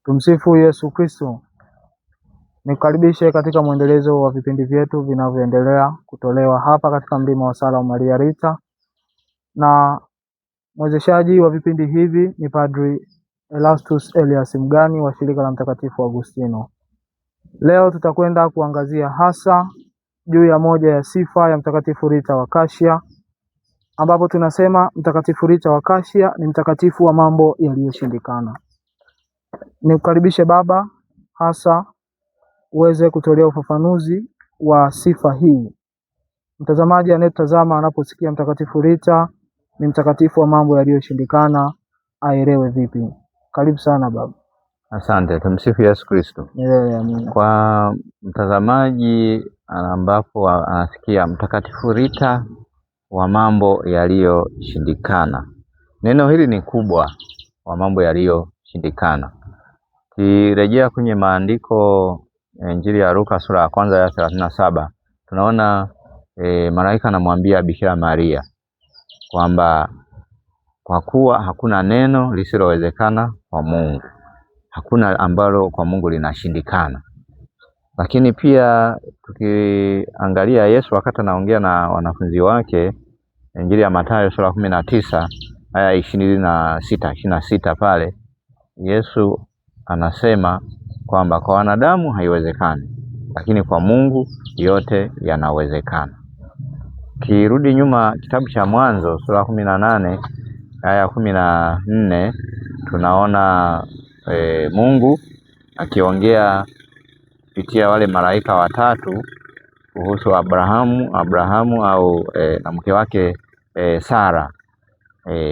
Tumsifu Yesu Kristo. Nikukaribishe katika mwendelezo wa vipindi vyetu vinavyoendelea kutolewa hapa katika Mlima wa Sala wa Maria Rita, na mwezeshaji wa vipindi hivi ni Padri Erastus Elias Mgani wa shirika la Mtakatifu Agustino. Leo tutakwenda kuangazia hasa juu ya moja ya sifa ya Mtakatifu Rita wa Kashia, ambapo tunasema Mtakatifu Rita wa Kashia ni mtakatifu wa mambo yaliyoshindikana. Nikukaribishe baba hasa uweze kutolea ufafanuzi wa sifa hii. Mtazamaji anayetazama anaposikia Mtakatifu Rita ni mtakatifu wa mambo yaliyoshindikana, aelewe vipi? Karibu sana baba. Asante. Tumsifu Yesu Kristo. Amina. Kwa mtazamaji ambapo anasikia Mtakatifu Rita wa mambo yaliyoshindikana, neno hili ni kubwa, wa mambo yaliyoshindikana. Kirejea kwenye maandiko, Injili ya Luka sura ya kwanza ya 37, tunaona malaika anamwambia Bikira Maria kwamba kwa kuwa hakuna neno lisilowezekana kwa Mungu, hakuna ambalo kwa Mungu linashindikana. Lakini pia tukiangalia Yesu wakati anaongea na wanafunzi wake, Injili ya Mathayo sura 19 aya 26 pale, Yesu anasema kwamba kwa wanadamu haiwezekani, lakini kwa Mungu yote yanawezekana. Kirudi nyuma kitabu cha Mwanzo sura 18 aya 14, tunaona Mungu akiongea kupitia wale malaika watatu kuhusu Abrahamu au na mke wake Sara,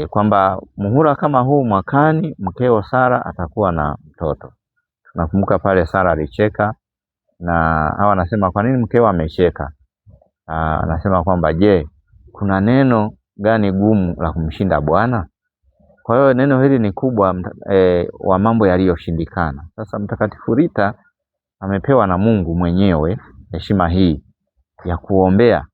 kwamba muhula kama huu mwakani mkeo Sara atakuwa na mtoto. Tunakumbuka pale Sara alicheka, na hawa anasema kwa nini mkeo amecheka? Anasema kwamba je, kuna neno gani gumu la kumshinda Bwana? Kwa hiyo neno hili ni kubwa, wa mambo yaliyoshindikana. Sasa Mtakatifu Rita amepewa na Mungu mwenyewe heshima hii ya kuombea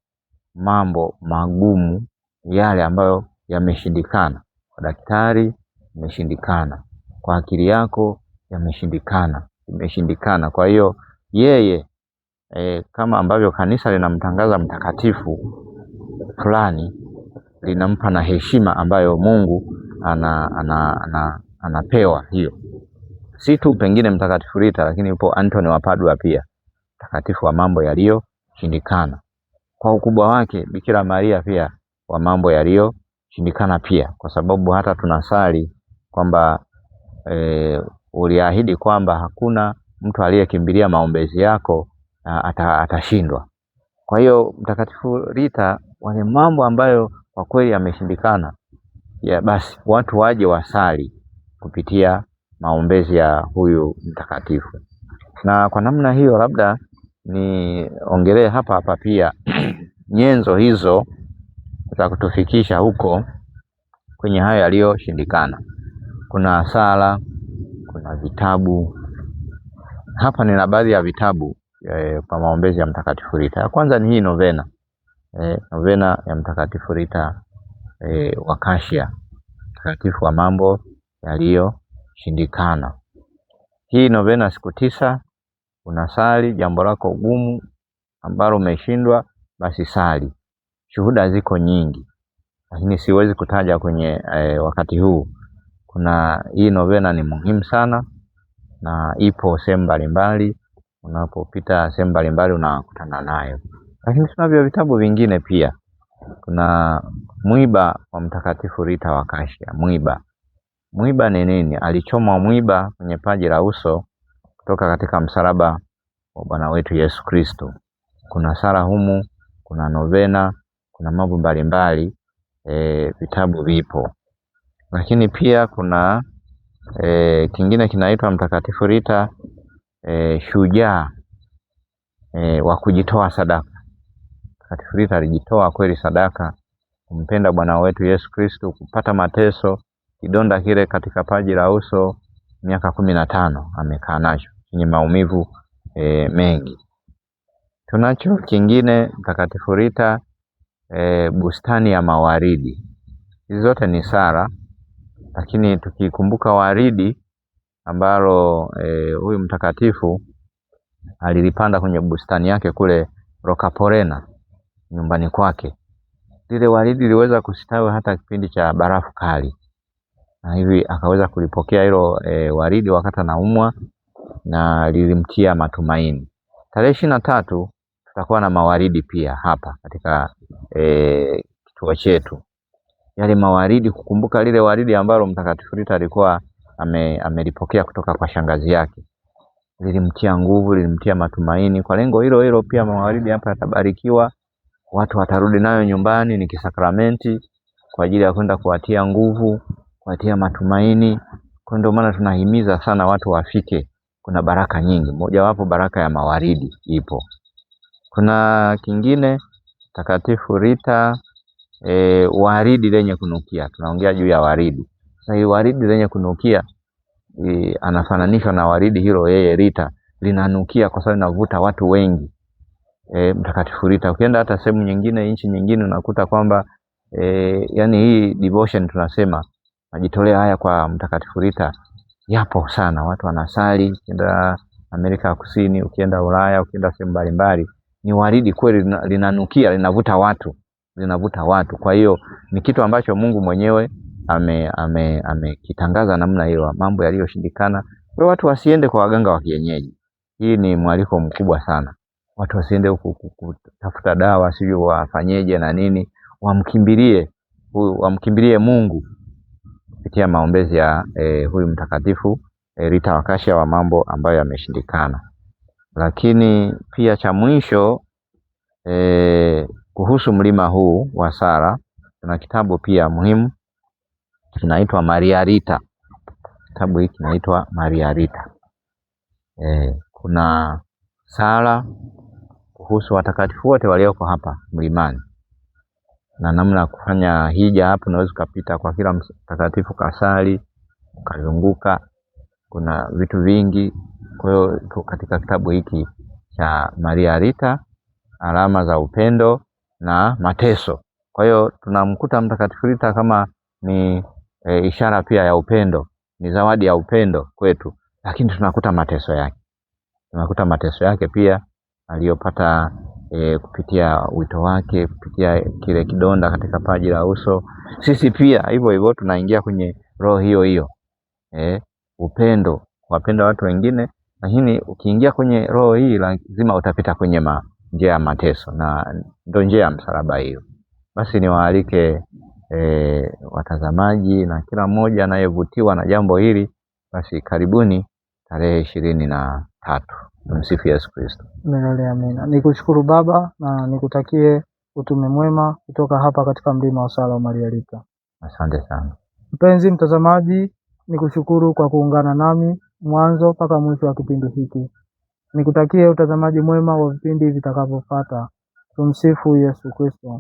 mambo magumu, yale ambayo yameshindikana. Kwa daktari yameshindikana, kwa akili yako imeshindikana. Kwa hiyo yeye kama ambavyo kanisa linamtangaza mtakatifu fulani, linampa na heshima ambayo Mungu anapewa hiyo. Si tu pengine Mtakatifu Rita, lakini yupo Antoni wa Padua pia, mtakatifu wa mambo yaliyoshindikana. Kwa ukubwa wake Bikira Maria pia wa mambo yaliyoshindikana pia, kwa sababu hata tunasali kwamba uliahidi kwamba hakuna mtu aliyekimbilia maombezi yako atashindwa. Kwa hiyo Mtakatifu Rita, wale mambo ambayo kwa kweli yameshindikana, basi watu waje wasali kupitia maombezi ya huyu mtakatifu. Na kwa namna hiyo labda niongelee hapa pia nyenzo hizo za kutufikisha huko kwenye hayo yaliyoshindikana. Kuna sala, kuna vitabu. Hapa nina baadhi ya vitabu kwa maombezi ya Mtakatifu Rita. Ya kwanza ni hii novena. Novena ya Mtakatifu Rita wa Kashia, mtakatifu wa mambo yaliyoshindikana. Hii novena siku 9, unasali jambo lako gumu ambalo umeshindwa, basi sali. Shuhuda ziko nyingi, lakini siwezi kutaja kwenye wakati huu. Kuna hii novena ni muhimu sana, na ipo sehemu mbalimbali. Unapopita sehemu mbalimbali unakutana nayo. Lakini tunavyo vitabu vingine pia. Kuna mwiba wa Mtakatifu Rita wa Kashia. Mwiba ni nini? Alichoma mwiba kwenye paji la uso kutoka katika msalaba wa Bwana wetu Yesu Kristo. Kuna sala humu, kuna novena, kuna mambo mbalimbali, vitabu vipo. Lakini pia kuna kingine kinaitwa Mtakatifu Rita shujaa wa kujitoa sadaka. Mtakatifu Rita alijitoa kweli sadaka kumpenda Bwana wetu Yesu Kristo, kupata mateso, kidonda kile katika paji la uso miaka 15 amekaa nacho chenye maumivu mengi. Tunacho kingine Mtakatifu Rita bustani ya mawaridi. Hizi zote ni sala, lakini tukikumbuka waridi ambalo huyu mtakatifu alilipanda kwenye bustani yake kule Rocaporena nyumbani kwake. Lile waridi liweza kustawi hata kipindi cha barafu kali, na hivi akaweza kulipokea hilo waridi wakati anaumwa, na lilimtia matumaini. Tarehe 23 tutakuwa na mawaridi pia hapa katika kituo chetu. Yale mawaridi, kukumbuka lile waridi ambalo Mtakatifu Rita alikuwa amelipokea kutoka kwa shangazi yake, lilimtia nguvu, lilimtia matumaini. Kwa lengo hilo hilo pia mawaridi hapa yatabarikiwa, watu watarudi nayo nyumbani, ni kisakramenti kwa ajili ya kwenda kuwatia nguvu, kuwatia matumaini. Kwa ndio maana tunahimiza sana watu wafike. Kuna baraka nyingi, mojawapo baraka ya mawaridi ipo. Kuna kingine Mtakatifu Rita, waridi lenye kunukia. Tunaongea juu ya waridi. Sasa hii waridi lenye kunukia anafananishwa na waridi hilo yeye Rita, linanukia kwa sababu linavuta watu wengi. Mtakatifu Rita, ukienda hata sehemu nyingine, nchi nyingine, unakuta kwamba yani hii devotion tunasema majitolea haya kwa Mtakatifu Rita yapo sana. Watu wanasali, ukienda Amerika ya Kusini, ukienda Ulaya, ukienda sehemu mbalimbali, ni waridi kweli, linanukia, linavuta watu. Kwa hiyo ni kitu ambacho Mungu mwenyewe amekitangaza namna hiyo, mambo yaliyoshindikana. Kwa watu wasiende kwa waganga wa kienyeji. Hii ni mwaliko mkubwa sana. Watu wasiende kutafuta dawa, sio wafanyeje na nini, wamkimbilie Mungu kupitia maombezi ya huyu mtakatifu Rita wa Kashia wa mambo ambayo yameshindikana. Lakini pia cha mwisho kuhusu mlima huu wa Sala, kuna kitabu pia muhimu kinaitwa Maria Rita. Kitabu hiki kinaitwa Maria Rita. Kuna sala kuhusu watakatifu wote walioko hapa mlimani na namna ya kufanya hija. Hapo unaweza kupita kwa kila mtakatifu kasali, ukazunguka, kuna vitu vingi. Kwa hiyo katika kitabu hiki cha Maria Rita, alama za upendo na mateso. Kwa hiyo tunamkuta Mtakatifu Rita kama ni ishara pia ya upendo, ni zawadi ya upendo kwetu, lakini tunakuta mateso yake pia aliyopata kupitia wito wake, kupitia kile kidonda katika paji la uso. Sisi pia hivyo hivyo tunaingia kwenye roho hiyo hiyo, upendo, wapenda watu wengine, lakini ukiingia kwenye roho hii lazima utapita kwenye njia ya mateso, na ndio njia ya msalaba hiyo. Basi niwaalike watazamaji na kila mmoja anayevutiwa na jambo hili, basi karibuni tarehe 23. Tumsifu Yesu Kristo. Milele amina. Nikushukuru Baba na nikutakie utume mwema kutoka hapa katika mlima wa Sala wa Maria Rita. Asante sana. Mpenzi mtazamaji, nikushukuru kwa kuungana nami mwanzo mpaka mwisho wa kipindi hiki. Nikutakie utazamaji mwema wa vipindi vitakavyofuata. Tumsifu Yesu Kristo.